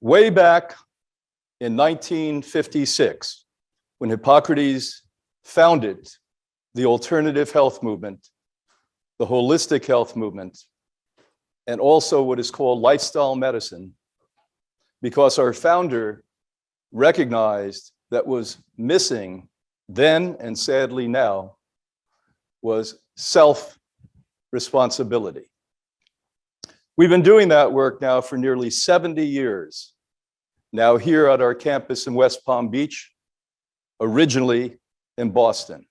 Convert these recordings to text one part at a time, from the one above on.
Way back in 1956, when Hippocrates founded the alternative health movement, the holistic health movement, and also what is called lifestyle medicine, because our founder recognized that was missing then and sadly now was self-responsibility. We've been doing that work now for nearly 70 years. Now here at our campus in West Palm Beach, originally in Boston.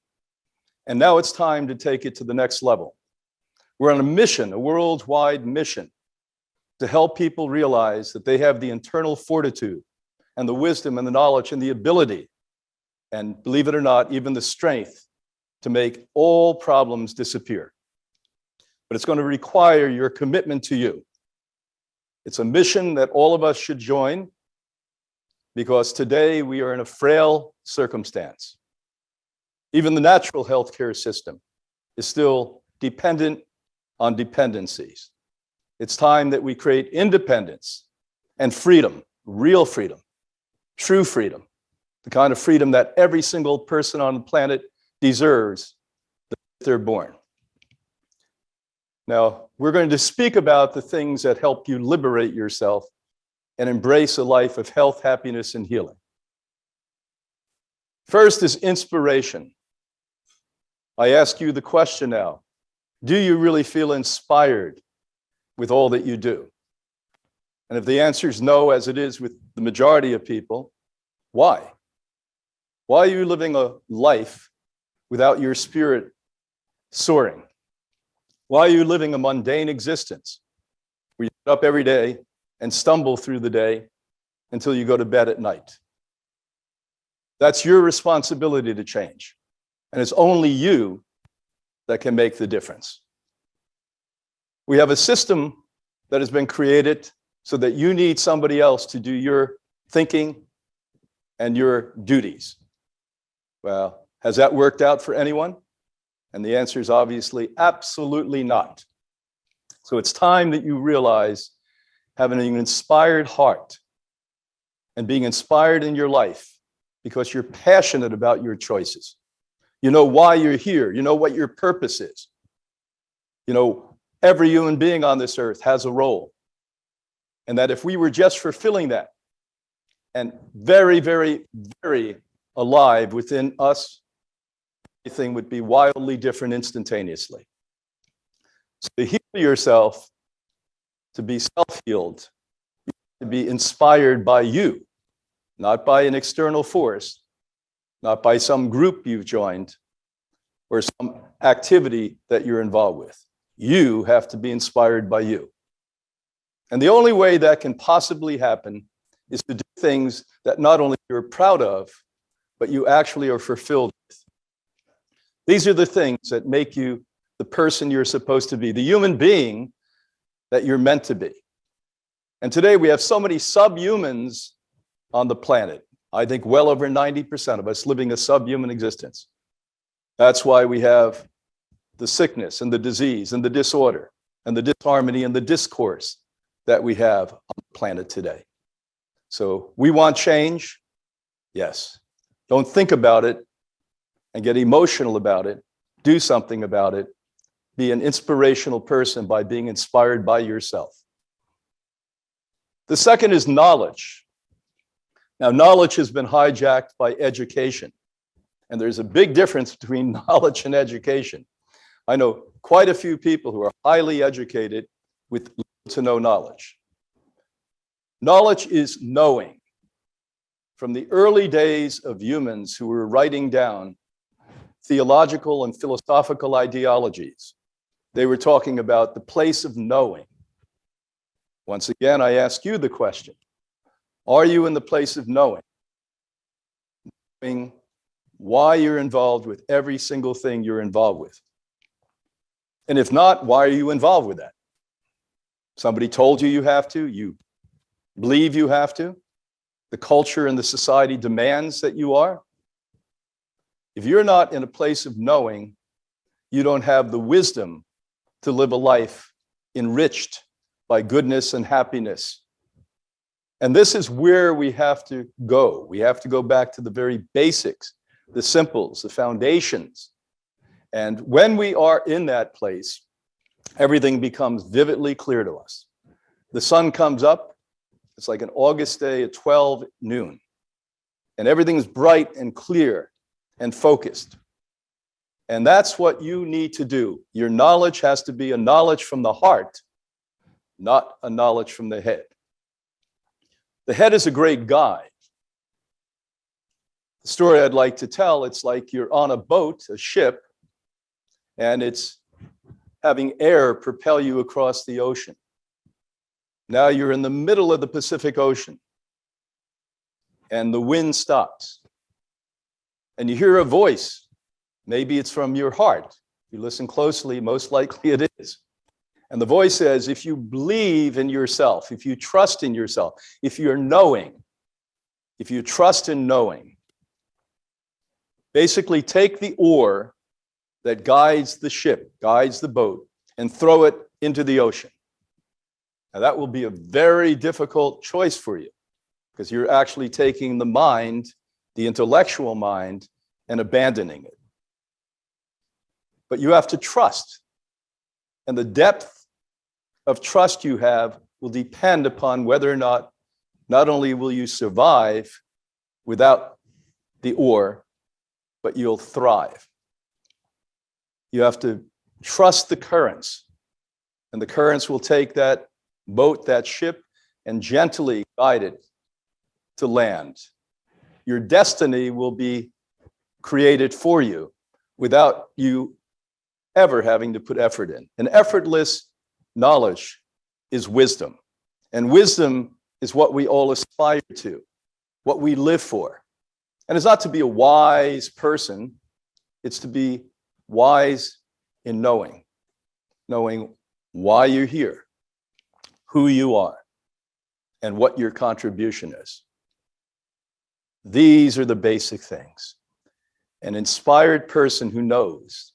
And now it's time to take it to the next level. We're on a mission, a worldwide mission, to help people realize that they have the internal fortitude and the wisdom and the knowledge and the ability, and believe it or not, even the strength to make all problems disappear. But it's going to require your commitment to you. It's a mission that all of us should join, because today we are in a frail circumstance. Even the natural healthcare system is still dependent on dependencies. It's time that we create independence and freedom, real freedom, true freedom, the kind of freedom that every single person on the planet deserves if they're born. Now, we're going to speak about the things that help you liberate yourself and embrace a life of health, happiness, and healing. First is inspiration. I ask you the question now, do you really feel inspired with all that you do? And if the answer is no, as it is with the majority of people, why? Why are you living a life without your spirit soaring? Why are you living a mundane existence where you get up every day and stumble through the day until you go to bed at night? That's your responsibility to change. And it's only you that can make the difference. We have a system that has been created so that you need somebody else to do your thinking and your duties. Well, has that worked out for anyone? And the answer is obviously absolutely not. So it's time that you realize having an inspired heart and being inspired in your life because you're passionate about your choices. You know why you're here. You know what your purpose is. You know, every human being on this earth has a role. And that if we were just fulfilling that and very, very, very alive within us, everything would be wildly different instantaneously. So to heal yourself, to be self-healed, to be inspired by you, not by an external force, not by some group you've joined or some activity that you're involved with. You have to be inspired by you. And the only way that can possibly happen is to do things that not only you're proud of, but you actually are fulfilled with. These are the things that make you the person you're supposed to be, the human being that you're meant to be. And today we have so many subhumans on the planet. I think well over 90% of us living a subhuman existence. That's why we have the sickness and the disease and the disorder and the disharmony and the discourse that we have on the planet today. So we want change? Yes. Don't think about it and get emotional about it. Do something about it. Be an inspirational person by being inspired by yourself. The second is knowledge. Now, knowledge has been hijacked by education, and there's a big difference between knowledge and education. I know quite a few people who are highly educated with little to no knowledge. Knowledge is knowing. From the early days of humans who were writing down theological and philosophical ideologies, they were talking about the place of knowing. Once again, I ask you the question, are you in the place of knowing? Knowing why you're involved with every single thing you're involved with. And if not, why are you involved with that? Somebody told you you have to, you believe you have to, the culture and the society demands that you are. If you're not in a place of knowing, you don't have the wisdom to live a life enriched by goodness and happiness. And this is where we have to go. We have to go back to the very basics, the simples, the foundations. And when we are in that place, everything becomes vividly clear to us. The sun comes up, it's like an August day at 12 noon, and everything's bright and clear and focused. And that's what you need to do. Your knowledge has to be a knowledge from the heart, not a knowledge from the head. The head is a great guide. The story I'd like to tell, it's like you're on a boat, a ship, and it's having air propel you across the ocean. Now you're in the middle of the Pacific Ocean, and the wind stops. And you hear a voice. Maybe it's from your heart. If you listen closely, most likely it is. And the voice says, if you believe in yourself, if you trust in yourself, if you're knowing, if you trust in knowing, basically take the oar that guides the ship, guides the boat, and throw it into the ocean. Now that will be a very difficult choice for you, because you're actually taking the mind, the intellectual mind, and abandoning it. But you have to trust. And the depth of trust you have will depend upon whether or not only will you survive without the oar, but you'll thrive. You have to trust the currents, and the currents will take that boat, that ship, and gently guide it to land. Your destiny will be created for you without you ever having to put effort in. An effortless knowledge is wisdom. And wisdom is what we all aspire to, what we live for. And it's not to be a wise person, it's to be wise in knowing why you're here, who you are, and what your contribution is. These are the basic things. An inspired person who knows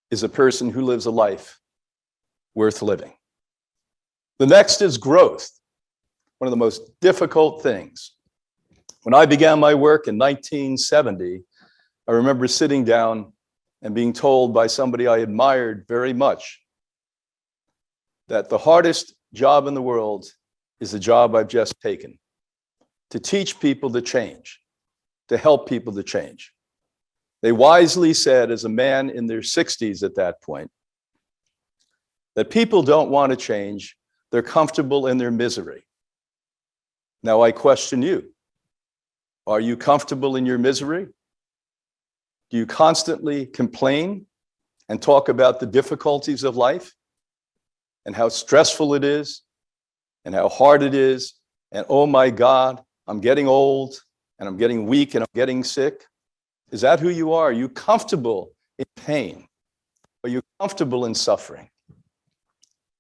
is a person who lives a life worth living. The next is growth, one of the most difficult things. When I began my work in 1970, I remember sitting down and being told by somebody I admired very much that the hardest job in the world is the job I've just taken, to teach people to change, to help people to change. They wisely said, as a man in their 60s at that point, that people don't want to change, they're comfortable in their misery. Now I question you, are you comfortable in your misery? Do you constantly complain and talk about the difficulties of life and how stressful it is and how hard it is, and oh my God, I'm getting old and I'm getting weak and I'm getting sick? Is that who you are? Are you comfortable in pain? Are you comfortable in suffering?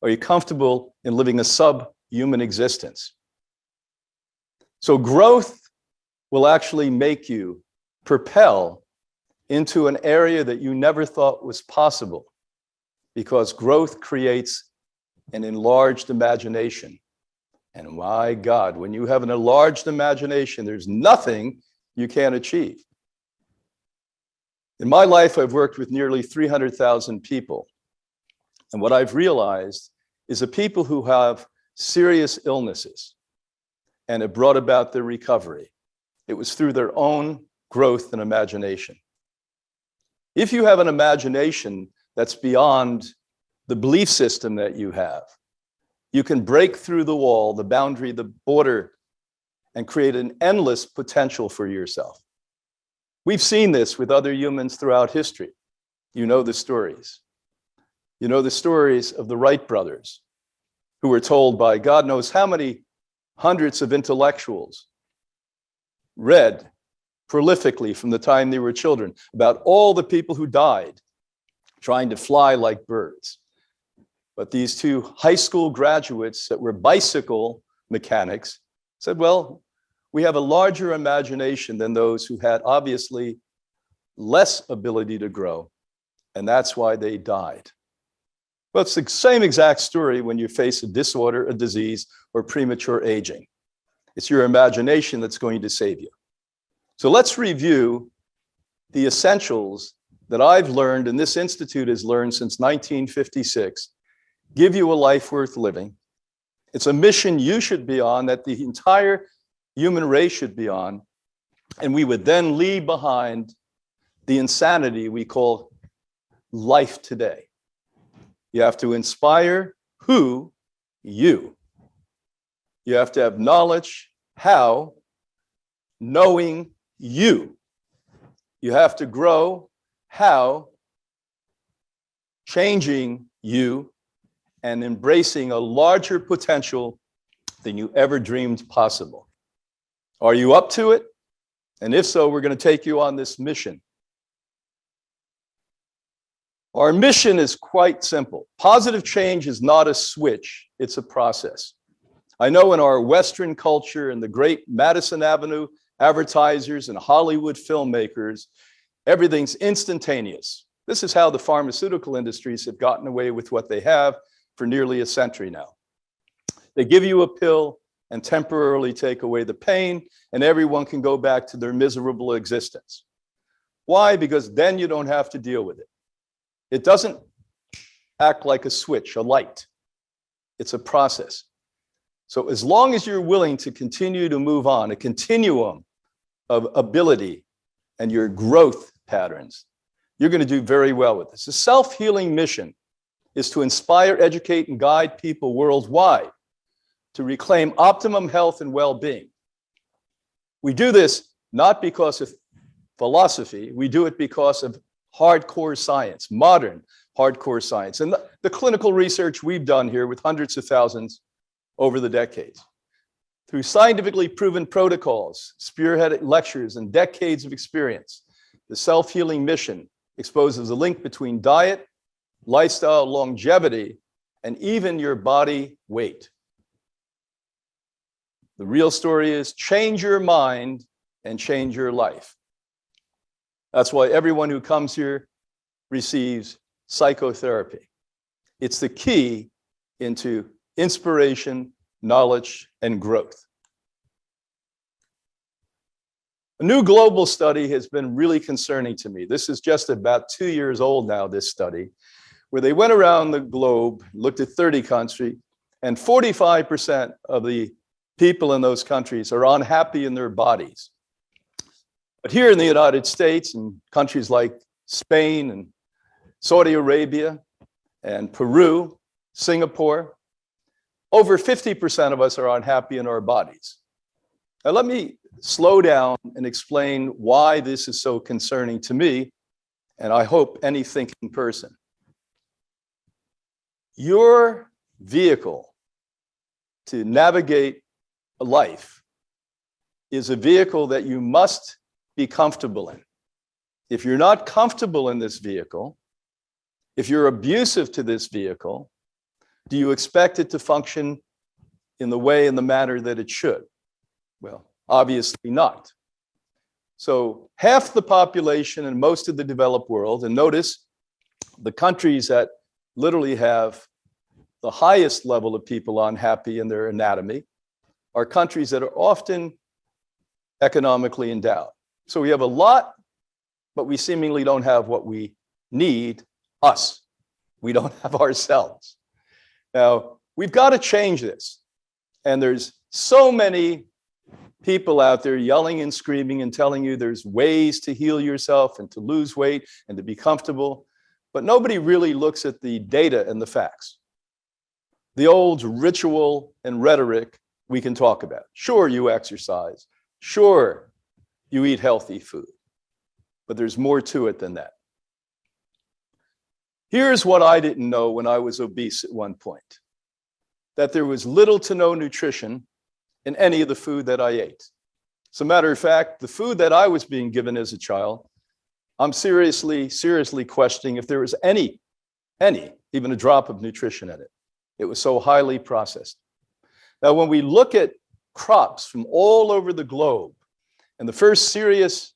Are you comfortable in living a subhuman existence? So growth will actually make you propel into an area that you never thought was possible, because growth creates an enlarged imagination. And my God, when you have an enlarged imagination, there's nothing you can't achieve. In my life, I've worked with nearly 300,000 people. And what I've realized is that people who have serious illnesses and it brought about their recovery. It was through their own growth and imagination. If you have an imagination that's beyond the belief system that you have, you can break through the wall, the boundary, the border, and create an endless potential for yourself. We've seen this with other humans throughout history. You know the stories. You know the stories of the Wright brothers, who were told by God knows how many hundreds of intellectuals, read prolifically from the time they were children, about all the people who died trying to fly like birds. But these two high school graduates that were bicycle mechanics said, well, we have a larger imagination than those who had obviously less ability to grow, and that's why they died. Well, it's the same exact story when you face a disorder, a disease, or premature aging. It's your imagination that's going to save you. So let's review the essentials that I've learned and this institute has learned since 1956. Give you a life worth living. It's a mission you should be on, that the entire human race should be on. And we would then leave behind the insanity we call life today. You have to inspire who? You. You have to have knowledge, how, knowing you. You have to grow, how, changing you, and embracing a larger potential than you ever dreamed possible. Are you up to it? And if so, we're going to take you on this mission. Our mission is quite simple. Positive change is not a switch, it's a process. I know in our Western culture and the great Madison Avenue advertisers and Hollywood filmmakers, everything's instantaneous. This is how the pharmaceutical industries have gotten away with what they have for nearly a century now. They give you a pill and temporarily take away the pain, and everyone can go back to their miserable existence. Why? Because then you don't have to deal with it. It doesn't act like a switch, a light. It's a process. So as long as you're willing to continue to move on, a continuum of ability and your growth patterns, you're going to do very well with this. The self-healing mission is to inspire, educate, and guide people worldwide to reclaim optimum health and well-being. We do this not because of philosophy, we do it because of hardcore science, modern hardcore science, and the clinical research we've done here with hundreds of thousands over the decades. Through scientifically proven protocols, spearheaded lectures, and decades of experience, the self-healing mission exposes a link between diet, lifestyle, longevity, and even your body weight. The real story is change your mind and change your life. That's why everyone who comes here receives psychotherapy. It's the key into inspiration, knowledge, and growth. A new global study has been really concerning to me. This is just about 2 years old now, this study, where they went around the globe, looked at 30 countries, and 45% of the people in those countries are unhappy in their bodies. But here in the United States and countries like Spain and Saudi Arabia and Peru, Singapore, over 50% of us are unhappy in our bodies. Now let me slow down and explain why this is so concerning to me, and I hope any thinking person. Your vehicle to navigate a life is a vehicle that you must be comfortable in. If you're not comfortable in this vehicle, if you're abusive to this vehicle, do you expect it to function in the way and the manner that it should? Well, obviously not. So half the population in most of the developed world, and notice the countries that literally have the highest level of people unhappy in their anatomy, are countries that are often economically endowed. So we have a lot, but we seemingly don't have what we need, us. We don't have ourselves. Now, we've got to change this. And there's so many people out there yelling and screaming and telling you there's ways to heal yourself and to lose weight and to be comfortable, but nobody really looks at the data and the facts. The old ritual and rhetoric we can talk about. Sure, you exercise. Sure, you eat healthy food. But there's more to it than that. Here's what I didn't know when I was obese at one point, that there was little to no nutrition in any of the food that I ate. As a matter of fact, the food that I was being given as a child, I'm seriously questioning if there was any, even a drop of nutrition in it. It was so highly processed. Now, when we look at crops from all over the globe, and the first serious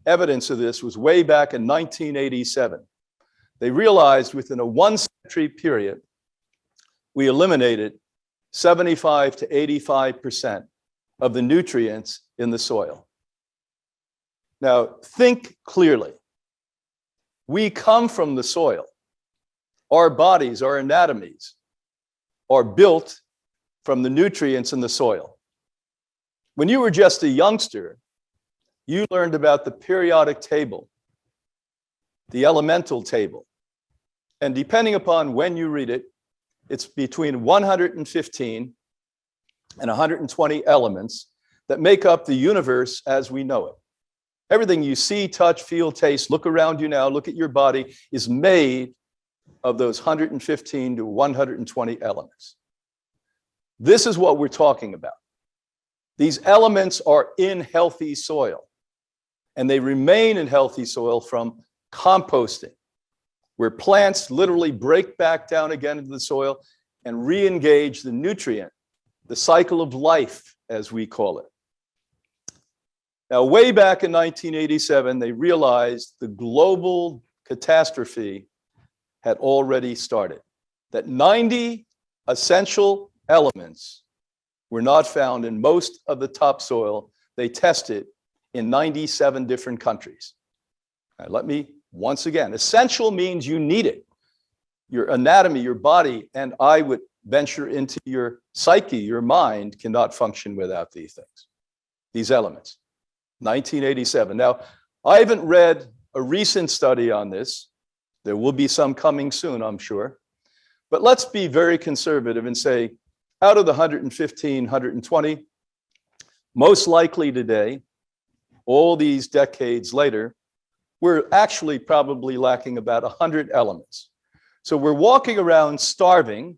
evidence of this was way back in 1987, they realized within a 1-century period, we eliminated 75 to 85% of the nutrients in the soil. Now, think clearly. We come from the soil. Our bodies, our anatomies are built from the nutrients in the soil. When you were just a youngster, you learned about the periodic table, the elemental table. And depending upon when you read it, it's between 115 and 120 elements that make up the universe as we know it. Everything you see, touch, feel, taste, look around you now, look at your body, is made of those 115 to 120 elements. This is what we're talking about. These elements are in healthy soil, and they remain in healthy soil from composting, where plants literally break back down again into the soil and re-engage the nutrient, the cycle of life, as we call it. Now, way back in 1987, they realized the global catastrophe had already started, that 90 essential elements were not found in most of the topsoil they tested in 97 different countries. Now, let me, once again, essential means you need it. Your anatomy, your body, and I would venture into your psyche, your mind, cannot function without these things, these elements. 1987. Now, I haven't read a recent study on this. There will be some coming soon, I'm sure. But let's be very conservative and say, out of the 115, 120, most likely today, all these decades later, we're actually probably lacking about 100 elements. So we're walking around starving.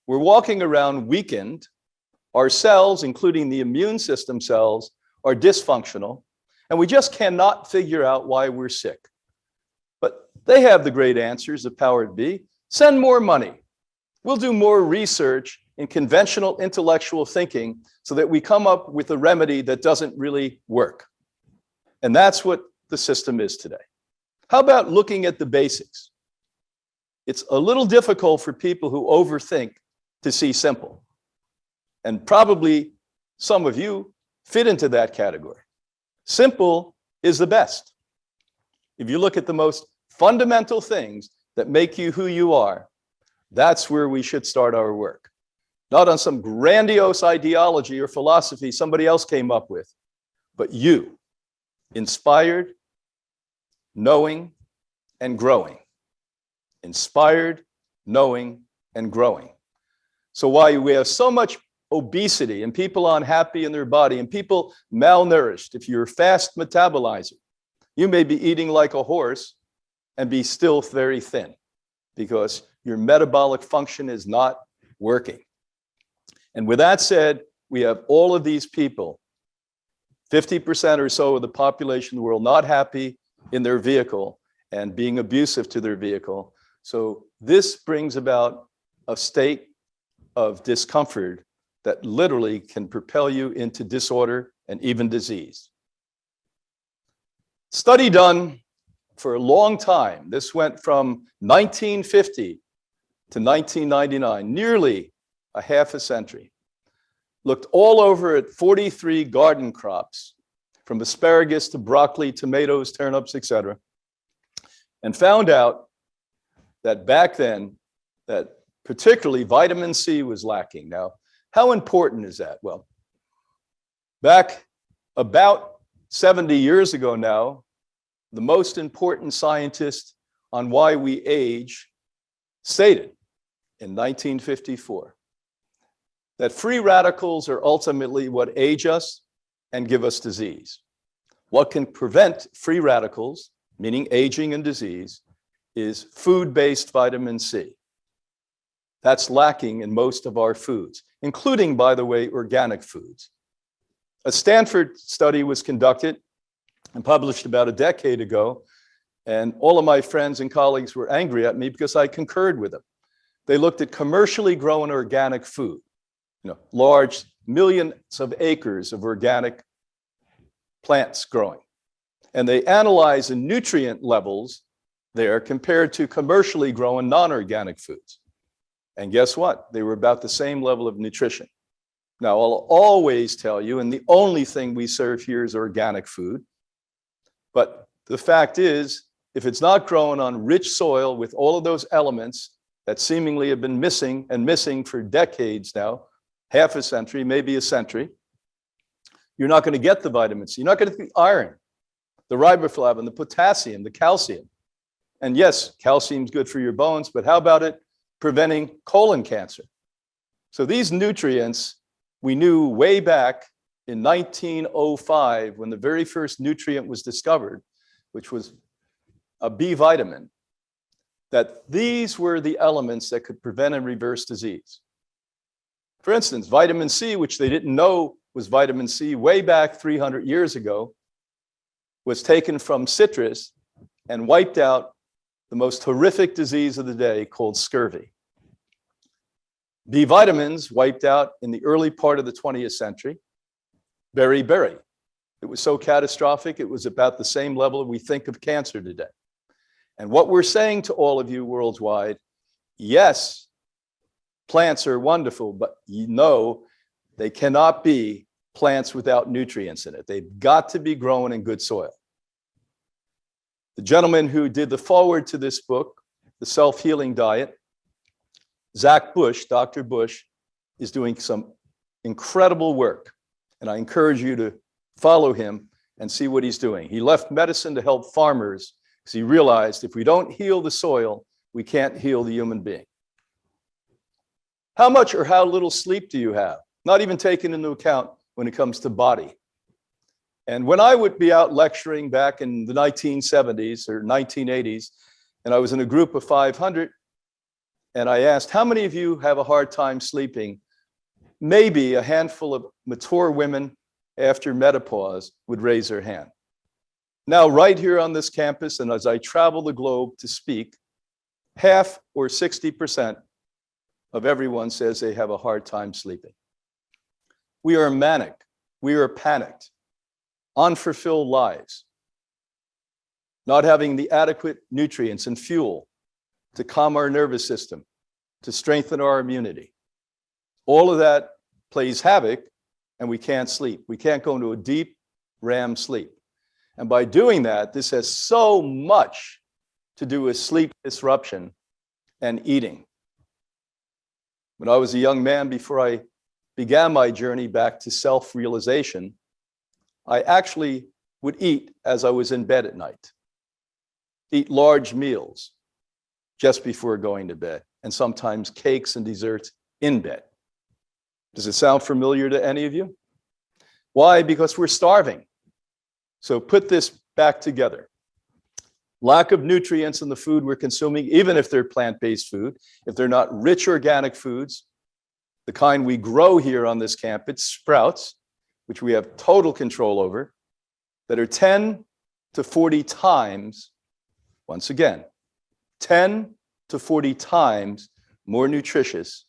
We're walking around weakened. Our cells, including the immune system cells, are dysfunctional, and we just cannot figure out why we're sick. But they have the great answers, the powers be. Send more money. We'll do more research in conventional intellectual thinking so that we come up with a remedy that doesn't really work. And that's what the system is today. How about looking at the basics? It's a little difficult for people who overthink to see simple. And probably some of you fit into that category. Simple is the best. If you look at the most fundamental things that make you who you are, that's where we should start our work. Not on some grandiose ideology or philosophy somebody else came up with, but you, inspired, knowing, and growing. Inspired, knowing, and growing. So while we have so much obesity and people unhappy in their body and people malnourished, if you're a fast metabolizer, you may be eating like a horse and be still very thin because your metabolic function is not working. And with that said, we have all of these people, 50% or so of the population of the world, not happy in their vehicle and being abusive to their vehicle. So this brings about a state of discomfort that literally can propel you into disorder and even disease. Study done for a long time. This went from 1950 to 1999, nearly a half a century. Looked all over at 43 garden crops, from asparagus to broccoli, tomatoes, turnips, etc., and found out that back then, that particularly vitamin C was lacking. Now, how important is that? Well, Back about 70 years ago now, the most important scientist on why we age stated in 1954 that free radicals are ultimately what age us and give us disease. What can prevent free radicals, meaning aging and disease, is food-based vitamin C. That's lacking in most of our foods, including, by the way, organic foods. A Stanford study was conducted and published about a decade ago, and all of my friends and colleagues were angry at me because I concurred with them. They looked at commercially grown organic food, large millions of acres of organic plants growing. And they analyzed the nutrient levels there compared to commercially grown non-organic foods. And guess what? They were about the same level of nutrition. Now, I'll always tell you, and the only thing we serve here is organic food. But the fact is, if it's not grown on rich soil with all of those elements that seemingly have been missing and missing for decades now, half a century, maybe a century, you're not going to get the vitamins. You're not going to get the iron, the riboflavin, the potassium, the calcium. And yes, calcium is good for your bones, but how about it preventing colon cancer? So these nutrients we knew way back in 1905 when the very first nutrient was discovered, which was a B vitamin, that these were the elements that could prevent and reverse disease. For instance, vitamin C, which they didn't know was vitamin C way back 300 years ago, was taken from citrus and wiped out the most horrific disease of the day called scurvy. B vitamins wiped out in the early part of the 20th century, beriberi. It was so catastrophic, it was about the same level we think of cancer today. And what we're saying to all of you worldwide, yes, plants are wonderful, but you know they cannot be plants without nutrients in it. They've got to be grown in good soil. The gentleman who did the foreword to this book, The Self-Healing Diet, Zach Bush, Dr. Bush, is doing some incredible work. And I encourage you to follow him and see what he's doing. He left medicine to help farmers because he realized if we don't heal the soil, we can't heal the human being. How much or how little sleep do you have? Not even taken into account when it comes to body. And when I would be out lecturing back in the 1970s or 1980s, and I was in a group of 500, and I asked, how many of you have a hard time sleeping? Maybe a handful of mature women after menopause would raise their hand. Now, right here on this campus, and as I travel the globe to speak, half or 60% of everyone says they have a hard time sleeping. We are manic. We are panicked. Unfulfilled lives. Not having the adequate nutrients and fuel to calm our nervous system, to strengthen our immunity. All of that plays havoc, and we can't sleep. We can't go into a deep REM sleep. And by doing that, this has so much to do with sleep disruption and eating. When I was a young man, before I began my journey back to self-realization, I actually would eat as I was in bed at night. Eat large meals just before going to bed, and sometimes cakes and desserts in bed. Does it sound familiar to any of you? Why? Because we're starving. So put this back together. Lack of nutrients in the food we're consuming, even if they're plant-based food, if they're not rich organic foods, the kind we grow here on this campus, sprouts, which we have total control over, that are 10 to 40 times, once again, 10 to 40 times more nutritious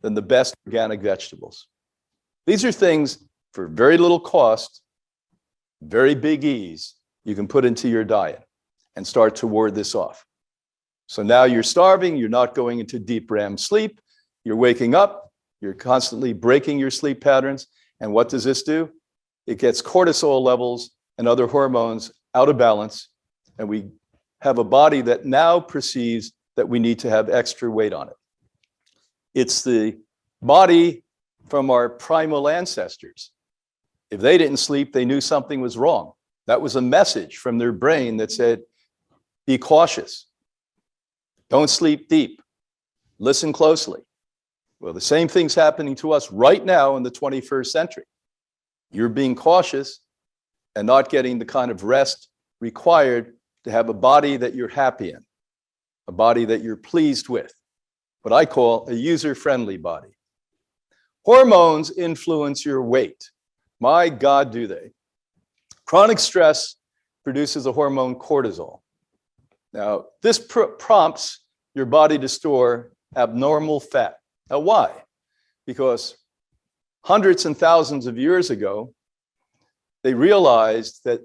than the best organic vegetables. These are things for very little cost, very big ease, you can put into your diet and start to ward this off. So now you're starving, you're not going into deep REM sleep, you're waking up, you're constantly breaking your sleep patterns. And what does this do? It gets cortisol levels and other hormones out of balance, and we have a body that now perceives that we need to have extra weight on it. It's the body from our primal ancestors If they didn't sleep, they knew something was wrong. That was a message from their brain that said, be cautious. Don't sleep deep. Listen closely. Well, the same thing's happening to us right now in the 21st century. You're being cautious and not getting the kind of rest required to have a body that you're happy in, a body that you're pleased with, what I call a user-friendly body. Hormones influence your weight. My God, do they? Chronic stress produces a hormone cortisol. Now, this prompts your body to store abnormal fat. Now, why? Because hundreds and thousands of years ago, they realized that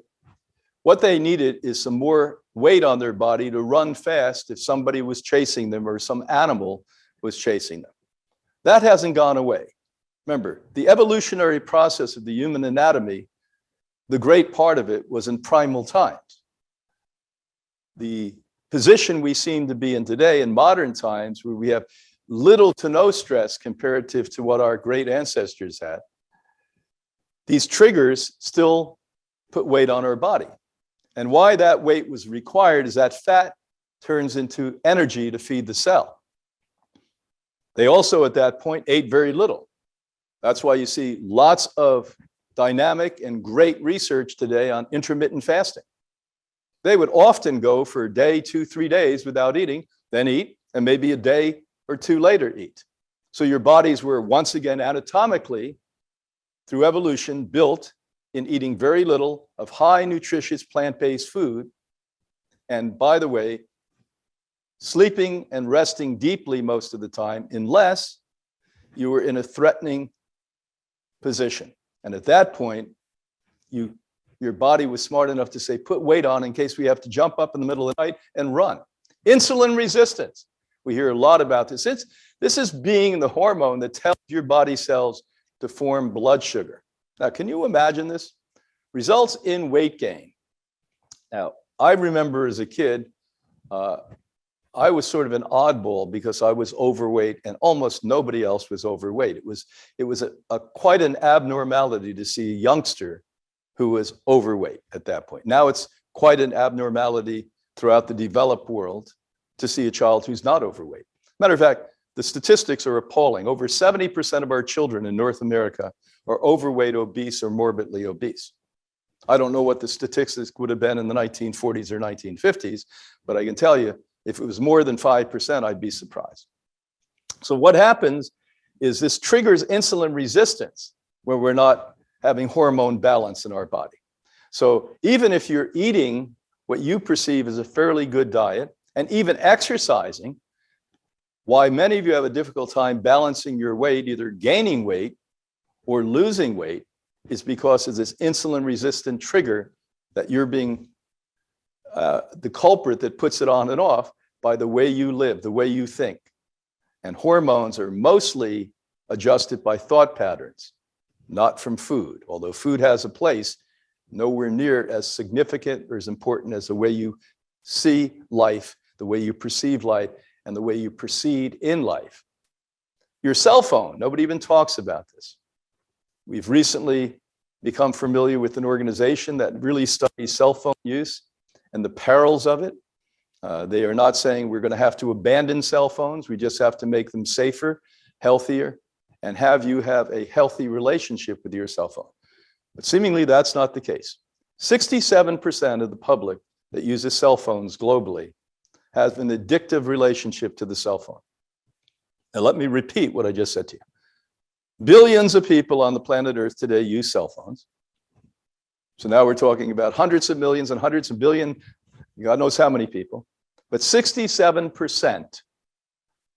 what they needed is some more weight on their body to run fast if somebody was chasing them or some animal was chasing them. That hasn't gone away. Remember, the evolutionary process of the human anatomy, the great part of it was in primal times. The position we seem to be in today in modern times, where we have little to no stress comparative to what our great ancestors had, these triggers still put weight on our body. And why that weight was required is that fat turns into energy to feed the cell. They also, at that point, ate very little. That's why you see lots of dynamic and great research today on intermittent fasting. They would often go for a day, 2, 3 days without eating, then eat, and maybe a day or two later eat. So your bodies were once again anatomically, through evolution, built in eating very little of high nutritious plant-based food. And by the way, sleeping and resting deeply most of the time, unless you were in a threatening position. And at that point, your body was smart enough to say, put weight on in case we have to jump up in the middle of the night and run. Insulin resistance. We hear a lot about this. This is being the hormone that tells your body cells to form blood sugar. Now, can you imagine this? Results in weight gain. Now, I remember as a kid, I was sort of an oddball because I was overweight and almost nobody else was overweight. It was quite an abnormality to see a youngster who was overweight at that point. Now it's quite an abnormality throughout the developed world to see a child who's not overweight. Matter of fact, the statistics are appalling. Over 70% of our children in North America are overweight, obese, or morbidly obese. I don't know what the statistics would have been in the 1940s or 1950s, but I can tell you, if it was more than 5%, I'd be surprised. So what happens is this triggers insulin resistance where we're not having hormone balance in our body. So even if you're eating what you perceive as a fairly good diet and even exercising, why many of you have a difficult time balancing your weight, either gaining weight or losing weight, is because of this insulin resistant trigger that you're being the culprit that puts it on and off by the way you live, the way you think. And hormones are mostly adjusted by thought patterns, not from food. Although food has a place, nowhere near as significant or as important as the way you see life, the way you perceive life, and the way you proceed in life. Your cell phone, nobody even talks about this. We've recently become familiar with an organization that really studies cell phone use and the perils of it. They are not saying we're going to have to abandon cell phones. We just have to make them safer, healthier, and have you have a healthy relationship with your cell phone. But seemingly that's not the case. 67% of the public that uses cell phones globally has an addictive relationship to the cell phone. Now let me repeat what I just said to you. Billions of people on the planet Earth today use cell phones. So now we're talking about hundreds of millions and hundreds of billion, God knows how many people. But 67%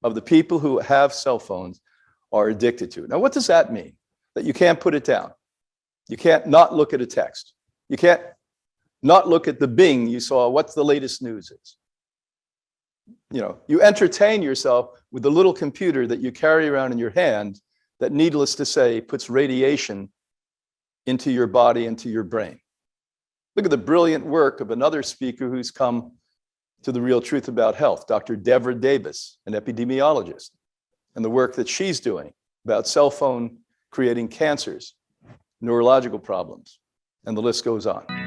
of the people who have cell phones are addicted to it. Now, what does that mean? That you can't put it down. You can't not look at a text. You can't not look at the Bing you saw, what's the latest news is. You know, you entertain yourself with the little computer that you carry around in your hand that, needless to say, puts radiation into your body, into your brain. Look at the brilliant work of another speaker who's come to the real truth about health, Dr. Deborah Davis, an epidemiologist, and the work that she's doing about cell phone creating cancers. neurological problems, and the list goes on.